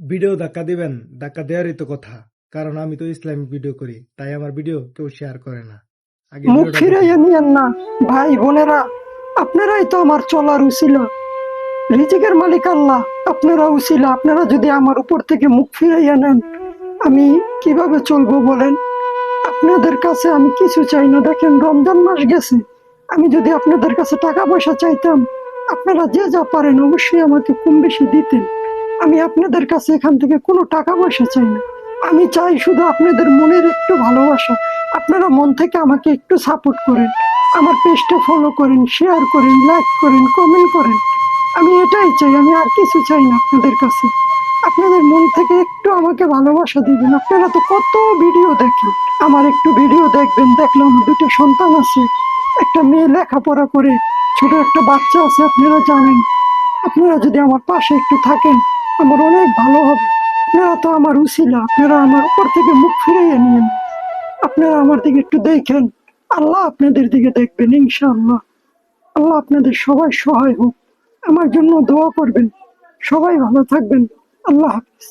Video ধাক্কা দিবেন, ধাক্কা দেওয়ারই তো কথা। কারণ আমি তো ইসলামিক ভিডিও করি, তাই আমার ভিডিও কেউ শেয়ার করে না। আগে মুখ ভিডিওটা ফিরাইয়া দেখেন। নিয়েন না ভাই বোনেরা, আপনারাই তো আমার চলার উছিলা, রিজিকের মালিক আল্লাহ। আপনারা উছিলা, আপনারা যদি আমার উপর থেকে মুখ ফিরাইয়া নেন, আমি কিভাবে চলবো বলেন? আপনাদের কাছে আমি কিছু চাই না। দেখেন, রমজান মাস গেছে, আমি যদি আপনাদের কাছে টাকা পয়সা চাইতাম, আপনারা যে যা পারেন অবশ্যই আমাকে কম বেশি দিতেন। আমি আপনাদের কাছে এখান থেকে কোনো টাকা পয়সা চাই না। আমি চাই শুধু আপনাদের মনের একটু ভালোবাসা। আপনারা মন থেকে আমাকে একটু সাপোর্ট করেন, আমার পেজটা ফলো করেন, শেয়ার করেন, লাইক করেন, কমেন্ট করেন। আমি এটাই চাই, আমি আর কিছু চাই না আপনাদের কাছে। আপনাদের মন থেকে একটু আমাকে ভালোবাসা দিবেন। আপনারা তো কত ভিডিও দেখেন, আমার একটু ভিডিও দেখবেন। দেখলাম আমার দুটো সন্তান আছে, একটা মেয়ে লেখাপড়া করে, ছোট একটা বাচ্চা আছে, আপনারা জানেন। আপনারা যদি আমার পাশে একটু থাকেন, আমার অনেক ভালো হবে। আপনারা তো আমার উছিলা, আপনারা আমার উপর থেকে মুখ ফিরাইয়া নিয়েন। আপনারা আমার দিকে একটু দেখেন, আল্লাহ আপনাদের দিকে দেখবেন ইনশাআল্লাহ। আল্লাহ আপনাদের সবাই সহায় হোক। আমার জন্য দোয়া করবেন। সবাই ভালো থাকবেন। আল্লাহ হাফিজ।